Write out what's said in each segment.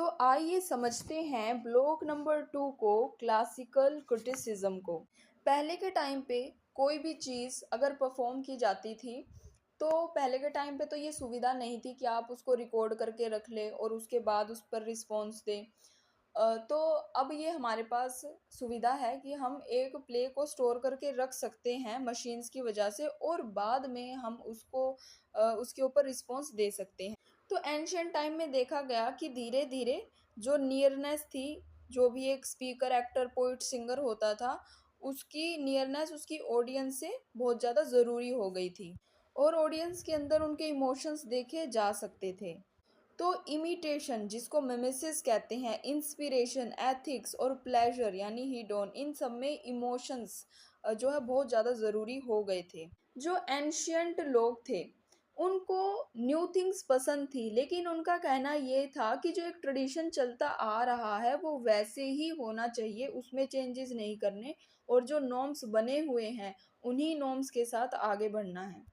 तो आइए समझते हैं ब्लॉक नंबर 2 को, क्लासिकल क्रिटिसिज्म को। पहले के टाइम पे कोई भी चीज़ अगर परफॉर्म की जाती थी, तो पहले के टाइम पे तो ये सुविधा नहीं थी कि आप उसको रिकॉर्ड करके रख लें और उसके बाद उस पर रिस्पॉन्स दें। तो अब ये हमारे पास सुविधा है कि हम एक प्ले को स्टोर करके रख सकते हैं मशीन्स की वजह से, और बाद में हम उसको उसके ऊपर रिस्पॉन्स दे सकते हैं। तो एंशियंट टाइम में देखा गया कि धीरे धीरे जो नियरनेस थी, जो भी एक स्पीकर, एक्टर, पोइट, सिंगर होता था, उसकी नियरनेस उसकी ऑडियंस से बहुत ज़्यादा ज़रूरी हो गई थी, और ऑडियंस के अंदर उनके इमोशंस देखे जा सकते थे। तो इमिटेशन, जिसको मिमेसिस कहते हैं, इंस्पिरेशन, एथिक्स और प्लेजर यानी हीडोन, इन सब में इमोशंस जो है बहुत ज़्यादा ज़रूरी हो गए थे। जो एंशियंट लोग थे उनको न्यू थिंग्स पसंद थी, लेकिन उनका कहना ये था कि जो एक ट्रेडिशन चलता आ रहा है वो वैसे ही होना चाहिए, उसमें चेंजेस नहीं करने, और जो नॉर्म्स बने हुए हैं उन्हीं नॉर्म्स के साथ आगे बढ़ना है।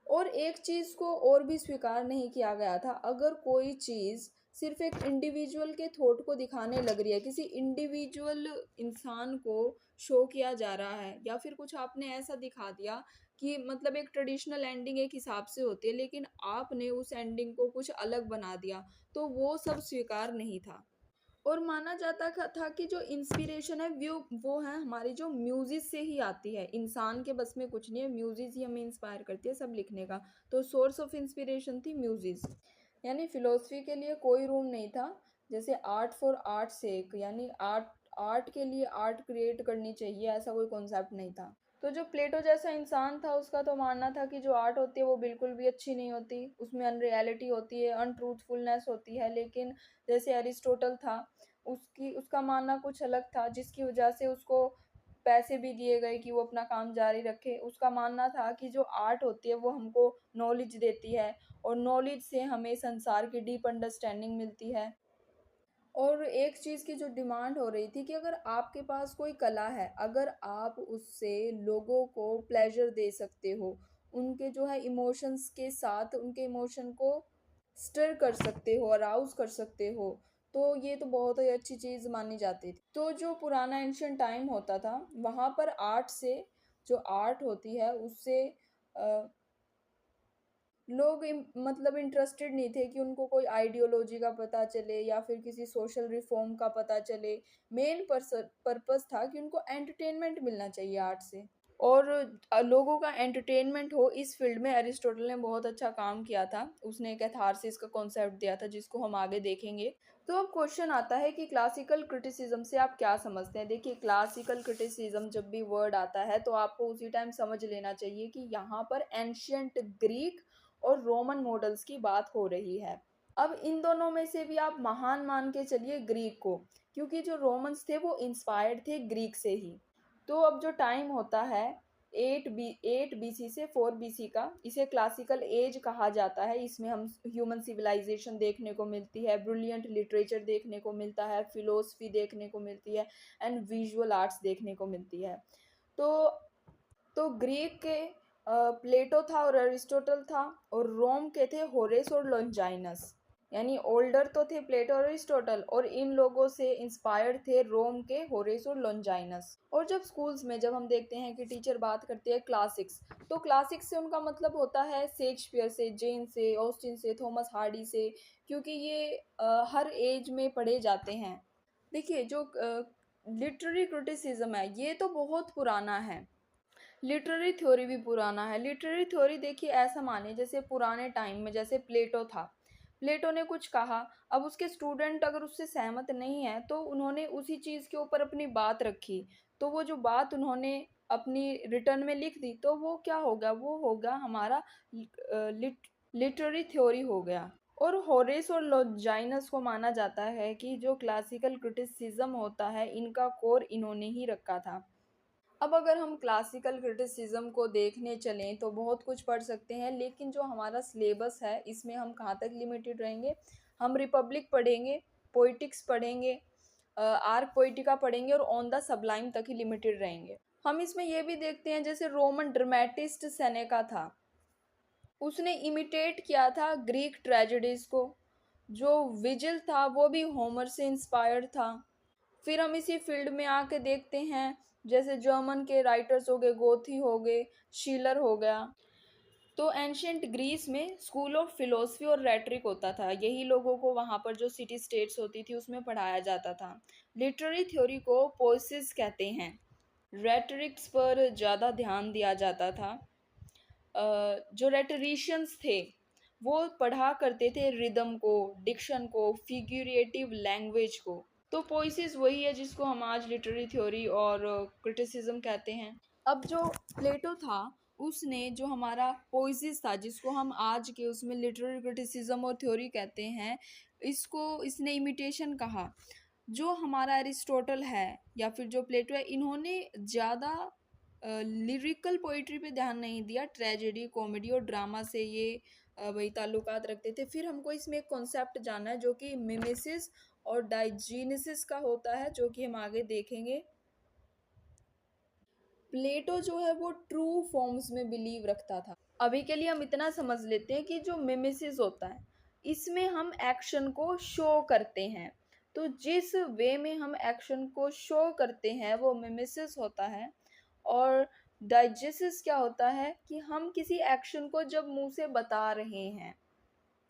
और एक चीज़ को और भी स्वीकार नहीं किया गया था, अगर कोई चीज़ सिर्फ एक इंडिविजुअल के थॉट को दिखाने लग रही है, किसी इंडिविजुअल इंसान को शो किया जा रहा है, या फिर कुछ आपने ऐसा दिखा दिया कि मतलब एक ट्रेडिशनल एंडिंग एक हिसाब से होती है, लेकिन आपने उस एंडिंग को कुछ अलग बना दिया, तो वो सब स्वीकार नहीं था। और माना जाता था कि जो इंस्पिरेशन है वो है हमारी जो म्यूजिक से ही आती है, इंसान के बस में कुछ नहीं है, म्यूजिक ही हमें इंस्पायर करती है सब लिखने का। तो सोर्स ऑफ इंस्पिरेशन थी म्यूजिक, यानी फिलोसफी के लिए कोई रूम नहीं था। जैसे आर्ट फॉर आर्ट सेक, यानी आर्ट आर्ट के लिए आर्ट क्रिएट करनी चाहिए, ऐसा कोई कॉन्सेप्ट नहीं था। तो जो प्लेटो जैसा इंसान था उसका तो मानना था कि जो आर्ट होती है वो बिल्कुल भी अच्छी नहीं होती, उसमें अनरियलिटी होती है, अनट्रूथफुलनेस होती है। लेकिन जैसे एरिस्टोटल था, उसका मानना कुछ अलग था, जिसकी वजह से उसको पैसे भी दिए गए कि वो अपना काम जारी रखे। उसका मानना था कि जो आर्ट होती है वो हमको नॉलेज देती है, और नॉलेज से हमें संसार की डीप अंडरस्टैंडिंग मिलती है। और एक चीज़ की जो डिमांड हो रही थी कि अगर आपके पास कोई कला है, अगर आप उससे लोगों को प्लेजर दे सकते हो, उनके जो है इमोशंस के साथ उनके इमोशन को स्टर कर सकते हो, अराउज कर सकते हो, तो ये तो बहुत ही अच्छी चीज़ मानी जाती थी। तो जो पुराना एंशियंट टाइम होता था, वहाँ पर आर्ट से, जो आर्ट होती है उससे लोग मतलब इंटरेस्टेड नहीं थे कि उनको कोई आइडियोलॉजी का पता चले या फिर किसी सोशल रिफॉर्म का पता चले। मेन पर्पस था कि उनको एंटरटेनमेंट मिलना चाहिए आर्ट से, और लोगों का एंटरटेनमेंट हो, इस फील्ड में एरिस्टोटल ने बहुत अच्छा काम किया था। उसने कैथारसिस का कॉन्सेप्ट दिया था, जिसको हम आगे देखेंगे। तो अब क्वेश्चन आता है कि क्लासिकल क्रिटिसिज्म से आप क्या समझते हैं। देखिए, क्लासिकल क्रिटिसिज्म जब भी वर्ड आता है तो आपको उसी टाइम समझ लेना चाहिए कि यहाँ पर एंशियंट ग्रीक और रोमन मॉडल्स की बात हो रही है। अब इन दोनों में से भी आप महान मान के चलिए ग्रीक को, क्योंकि जो रोमन्स थे वो इंस्पायर्ड थे ग्रीक से ही। तो अब जो टाइम होता है 8 BC से 4 BC का, इसे क्लासिकल एज कहा जाता है। इसमें हम ह्यूमन सिविलाइजेशन देखने को मिलती है, ब्रिलियंट लिटरेचर देखने को मिलता है, फिलोसफी देखने को मिलती है, एंड विजुअल आर्ट्स देखने को मिलती है। तो ग्रीक के प्लेटो था और अरिस्टोटल था, और रोम के थे होरेस और लॉन्जाइनस। यानी ओल्डर तो थे प्लेटो और अरिस्टोटल, और इन लोगों से इंस्पायर्ड थे रोम के होरेस और लॉन्जाइनस। और जब स्कूल्स में जब हम देखते हैं कि टीचर बात करते हैं क्लासिक्स, तो क्लासिक्स से उनका मतलब होता है शेक्सपियर से, जेन से, ऑस्टिन से, थॉमस हार्डी से, क्योंकि ये हर एज में पढ़े जाते हैं। देखिए, जो लिटरेरी क्रिटिसिज्म है ये तो बहुत पुराना है, लिटरेरी थ्योरी भी पुराना है। लिटरेरी थ्योरी देखिए, ऐसा माने जैसे पुराने टाइम में जैसे प्लेटो था, प्लेटो ने कुछ कहा, अब उसके स्टूडेंट अगर उससे सहमत नहीं है तो उन्होंने उसी चीज़ के ऊपर अपनी बात रखी, तो वो जो बात उन्होंने अपनी रिटर्न में लिख दी, तो वो क्या होगा, वो होगा हमारा लिटरेरी थ्योरी हो गया। और होरेस और लॉन्जाइनस को माना जाता है कि जो क्लासिकल क्रिटिसिज्म होता है इनका कोर इन्होंने ही रखा था। अब अगर हम क्लासिकल क्रिटिसिज्म को देखने चलें तो बहुत कुछ पढ़ सकते हैं, लेकिन जो हमारा सिलेबस है इसमें हम कहाँ तक लिमिटेड रहेंगे। हम रिपब्लिक पढ़ेंगे, पोइटिक्स पढ़ेंगे, आर्क पोइटिका पढ़ेंगे, और ऑन द सब्लाइम तक ही लिमिटेड रहेंगे। हम इसमें यह भी देखते हैं, जैसे रोमन ड्रामेटिस्ट सेनेका था, उसने इमिटेट किया था ग्रीक ट्रेजेडीज को। जो विजिल था वो भी होमर से इंस्पायर्ड था। फिर हम इसी फील्ड में आके देखते हैं, जैसे जर्मन के राइटर्स हो गए, गोथी हो गए, शीलर हो गया। तो एंशियंट ग्रीस में स्कूल ऑफ फिलोसफी और रेटरिक होता था, यही लोगों को वहाँ पर जो सिटी स्टेट्स होती थी उसमें पढ़ाया जाता था। लिटरेरी थ्योरी को पोएसिस कहते हैं। रेटरिक्स पर ज़्यादा ध्यान दिया जाता था। जो रेटरिशियंस थे वो पढ़ा करते थे रिदम को, डिक्शन को, फिग्यूरेटिव लैंग्वेज को। तो पोइसिस वही है जिसको हम आज लिटरेरी थ्योरी और क्रिटिसिज्म कहते हैं। अब जो प्लेटो था उसने जो हमारा पोइसिस था जिसको हम आज के उसमें लिटरेरी क्रिटिसिज्म और थ्योरी कहते हैं, इसको इसने इमिटेशन कहा। जो हमारा एरिस्टोटल है या फिर जो प्लेटो है, इन्होंने ज़्यादा लिरिकल पोइट्री पे ध्यान नहीं दिया, ट्रेजेडी, कॉमेडी और ड्रामा से ये वही ताल्लुकात रखते थे। फिर हमको इसमें एक कॉन्सेप्ट जानना है जो कि मिमेसिस और डाइजीनेसिस का होता है, जो कि हम आगे देखेंगे। प्लेटो जो है वो ट्रू फॉर्म्स में बिलीव रखता था। अभी के लिए हम इतना समझ लेते हैं कि जो मिमेसिस होता है इसमें हम एक्शन को शो करते हैं। तो जिस वे में हम एक्शन को शो करते हैं वो मिमेसिस होता है। और डाइजेसिस क्या होता है कि हम किसी एक्शन को जब मुंह से बता रहे हैं।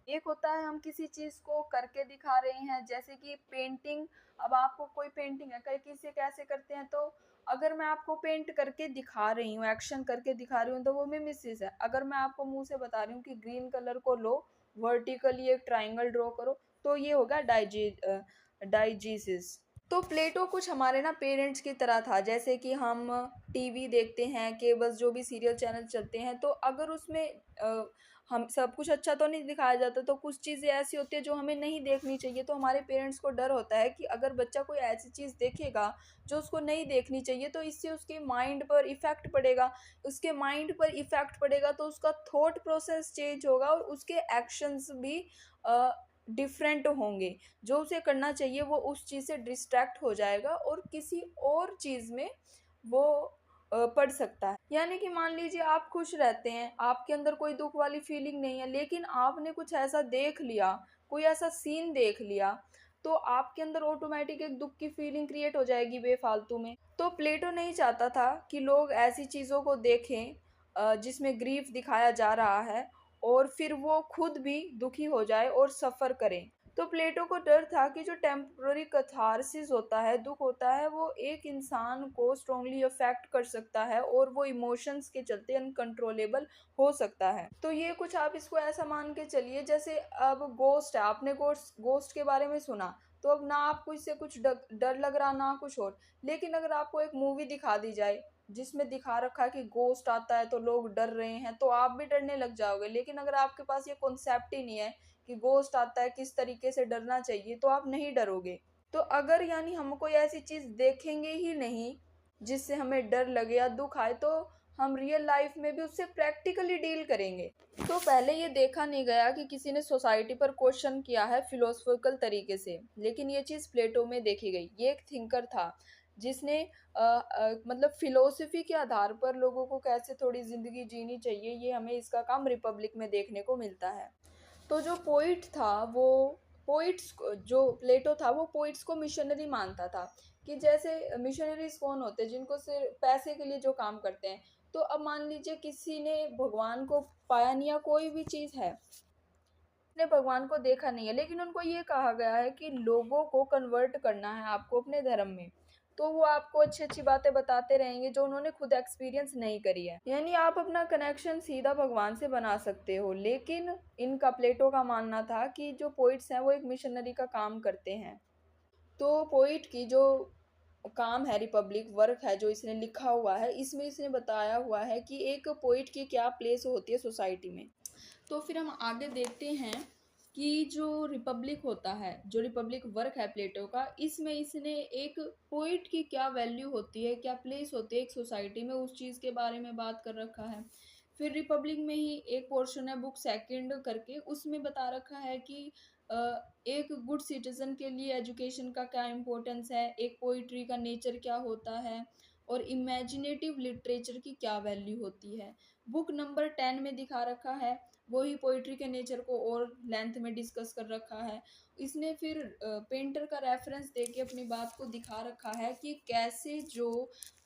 एक होता है हम किसी चीज को करके दिखा रहे हैं, जैसे कि पेंटिंग। अब आपको कोई पेंटिंग है, कई किसी कैसे करते हैं, तो अगर मैं आपको पेंट करके दिखा रही हूँ, एक्शन करके दिखा रही हूँ, तो वो मिमेसिस है। अगर मैं आपको मुंह से बता रही हूँ कि ग्रीन कलर को लो, वर्टिकली एक ट्राइंगल ड्रॉ करो, तो ये होगा डाइजीसिस। तो प्लेटो कुछ हमारे ना पेरेंट्स की तरह था। जैसे कि हम टीवी देखते हैं, केबल्स जो भी सीरियल चैनल चलते हैं, तो अगर उसमें हम सब कुछ अच्छा तो नहीं दिखाया जाता, तो कुछ चीज़ें ऐसी होती है जो हमें नहीं देखनी चाहिए। तो हमारे पेरेंट्स को डर होता है कि अगर बच्चा कोई ऐसी चीज़ देखेगा जो उसको नहीं देखनी चाहिए, तो इससे उसके माइंड पर इफ़ेक्ट पड़ेगा। उसके माइंड पर इफ़ेक्ट पड़ेगा तो उसका थॉट प्रोसेस चेंज होगा और उसके एक्शंस भी डिफरेंट होंगे। जो उसे करना चाहिए वो उस चीज़ से डिस्ट्रैक्ट हो जाएगा और किसी और चीज़ में वो पड़ सकता है। यानी कि मान लीजिए आप खुश रहते हैं, आपके अंदर कोई दुख वाली फीलिंग नहीं है, लेकिन आपने कुछ ऐसा देख लिया, कोई ऐसा सीन देख लिया, तो आपके अंदर ऑटोमेटिक एक दुख की फीलिंग क्रिएट हो जाएगी बेफालतू में। तो प्लेटो नहीं चाहता था कि लोग ऐसी चीज़ों को देखें जिसमें ग्रीफ दिखाया जा रहा है और फिर वो खुद भी दुखी हो जाए और सफ़र करें। तो प्लेटो को डर था कि जो टेम्पररी कथारसिस होता है, दुख होता है, वो एक इंसान को स्ट्रांगली अफेक्ट कर सकता है और वो इमोशंस के चलते अनकंट्रोलेबल हो सकता है। तो ये कुछ आप इसको ऐसा मान के चलिए, जैसे अब गोस्ट है, आपने गोस्ट गोस्ट के बारे में सुना, तो अब ना आपको इससे कुछ डर लग रहा ना कुछ और। लेकिन अगर आपको एक मूवी दिखा दी जाए जिसमें दिखा रखा है कि गोस्ट आता है तो लोग डर रहे हैं, तो आप भी डरने लग जाओगे। लेकिन अगर आपके पास ये कॉन्सेप्ट ही नहीं है कि गोस्ट आता है, किस तरीके से डरना चाहिए, तो आप नहीं डरोगे। तो अगर यानी हम कोई ऐसी चीज़ देखेंगे ही नहीं जिससे हमें डर लगे या दुख आए, तो हम रियल लाइफ में भी उससे प्रैक्टिकली डील करेंगे। तो पहले ये देखा नहीं गया कि किसी ने सोसाइटी पर क्वेश्चन किया है फिलोसफिकल तरीके से, लेकिन ये चीज़ प्लेटो में देखी गई। ये एक थिंकर था जिसने मतलब फिलोसफी के आधार पर लोगों को कैसे थोड़ी ज़िंदगी जीनी चाहिए, ये हमें इसका काम रिपब्लिक में देखने को मिलता है। तो जो पोइट था वो पोइट्स जो प्लेटो था वो पोइट्स को मिशनरी मानता था। कि जैसे मिशनरीज कौन होते हैं, जिनको सिर्फ पैसे के लिए जो काम करते हैं। तो अब मान लीजिए किसी ने भगवान को पाया नहीं या कोई भी चीज़ है, ने भगवान को देखा नहीं है, लेकिन उनको ये कहा गया है कि लोगों को कन्वर्ट करना है आपको अपने धर्म में, तो वो आपको अच्छी अच्छी बातें बताते रहेंगे जो उन्होंने खुद एक्सपीरियंस नहीं करी है। यानी आप अपना कनेक्शन सीधा भगवान से बना सकते हो। लेकिन इनका प्लेटो का मानना था कि जो पोइट्स हैं वो एक मिशनरी का काम करते हैं। तो पोइट की जो काम है, रिपब्लिक वर्क है जो इसने लिखा हुआ है, इसमें इसने बताया हुआ है कि एक पोइट की क्या प्लेस होती है सोसाइटी में। तो फिर हम आगे देखते हैं कि जो रिपब्लिक होता है, जो रिपब्लिक वर्क है प्लेटो का, इसमें इसने एक पोइट की क्या वैल्यू होती है, क्या प्लेस होती है एक सोसाइटी में, उस चीज़ के बारे में बात कर रखा है। फिर रिपब्लिक में ही एक पोर्शन है बुक सेकंड करके, उसमें बता रखा है कि एक गुड सिटीजन के लिए एजुकेशन का क्या इम्पोर्टेंस है, एक पोइट्री का नेचर क्या होता है, और इमेजिनेटिव लिटरेचर की क्या वैल्यू होती है। बुक नंबर 10 में दिखा रखा है, वही पोइट्री के नेचर को और लेंथ में डिस्कस कर रखा है। इसने फिर पेंटर का रेफरेंस देके अपनी बात को दिखा रखा है कि कैसे जो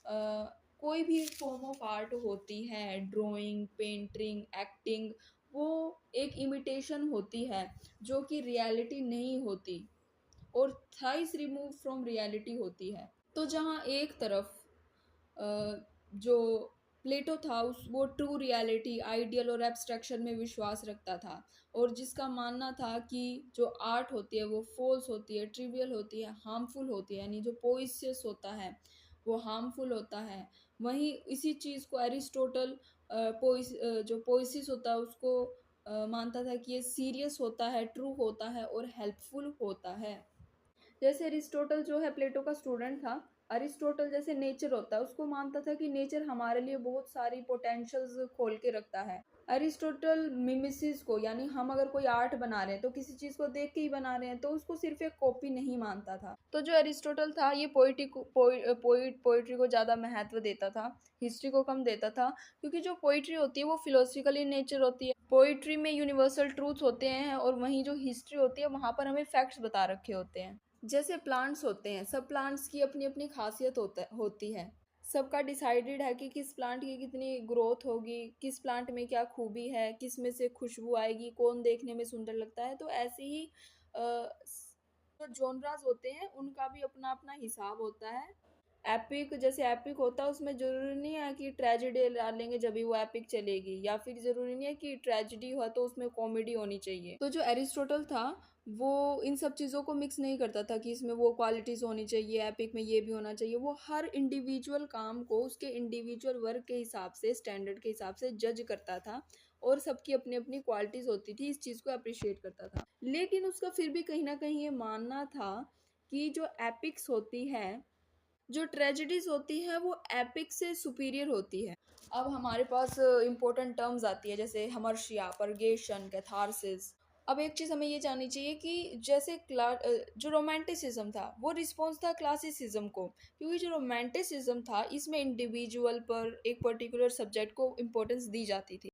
कोई भी फॉर्म ऑफ आर्ट होती है, ड्राइंग, पेंटिंग, एक्टिंग, वो एक इमिटेशन होती है जो कि रियलिटी नहीं होती और थाइस रिमूव फ्रॉम रियलिटी होती है। तो जहाँ एक तरफ जो प्लेटो था उस वो ट्रू रियलिटी, आइडियल और एब्स्ट्रैक्शन में विश्वास रखता था और जिसका मानना था कि जो आर्ट होती है वो फॉल्स होती है, ट्रिवियल होती है, हार्मफुल होती है, यानी जो पोइसियस होता है वो हार्मफुल होता है। वहीं इसी चीज़ को एरिस्टोटल जो पोइसिस होता है उसको मानता था कि ये सीरियस होता है, ट्रू होता है और हेल्पफुल होता है। जैसे अरिस्टोटल जो है प्लेटो का स्टूडेंट था। अरिस्टोटल जैसे नेचर होता है उसको मानता था कि नेचर हमारे लिए बहुत सारी पोटेंशियल्स खोल के रखता है। अरिस्टोटल मिमिसिस को, यानी हम अगर कोई आर्ट बना रहे हैं तो किसी चीज को देख के ही बना रहे हैं, तो उसको सिर्फ एक कॉपी नहीं मानता था। तो जो अरिस्टोटल था ये पोइट्री को ज्यादा महत्व देता था, हिस्ट्री को कम देता था, क्योंकि जो पोइट्री होती है वो फिलोसफिकल इन नेचर होती है। पोइट्री में यूनिवर्सल ट्रूथ होते हैं और वहीं जो हिस्ट्री होती है वहां पर हमें फैक्ट्स बता रखे होते हैं। जैसे प्लांट्स होते हैं, सब प्लांट्स की अपनी अपनी खासियत होती है। सबका डिसाइडेड है कि किस प्लांट की कितनी ग्रोथ होगी, किस प्लांट में क्या खूबी है, किस में से खुशबू आएगी, कौन देखने में सुंदर लगता है। तो ऐसे ही जो जॉनरास होते हैं उनका भी अपना अपना हिसाब होता है। एपिक, जैसे एपिक होता है उसमें जरूरी नहीं है कि ट्रेजेडी डालेंगे जब भी वो एपिक चलेगी, या फिर जरूरी नहीं है कि ट्रेजेडी हुआ तो उसमें कॉमेडी होनी चाहिए। तो जो एरिस्टोटल था वो इन सब चीज़ों को मिक्स नहीं करता था कि इसमें वो क्वालिटीज़ होनी चाहिए, एपिक में ये भी होना चाहिए। वो हर इंडिविजुअल काम को उसके इंडिविजुअल वर्क के हिसाब से, स्टैंडर्ड के हिसाब से जज करता था और सबकी अपनी अपनी क्वालिटीज़ होती थी, इस चीज़ को अप्रिशिएट करता था। लेकिन उसका फिर भी कहीं ना कहीं ये मानना था कि जो एपिक्स होती है, जो ट्रेजेडीज होती है वो एपिक से सुपीरियर होती है। अब हमारे पास इंपॉर्टेंट टर्म्स आती है जैसे हमर्शिया, परगेशन, कैथारसिस। अब एक चीज़ हमें ये जाननी चाहिए कि जैसे जो रोमांटिसिज्म था वो रिस्पॉन्स था क्लासिसिज्म को, क्योंकि जो रोमांटिसिज्म था इसमें इंडिविजुअल पर, एक पर्टिकुलर सब्जेक्ट को इम्पोर्टेंस दी जाती थी।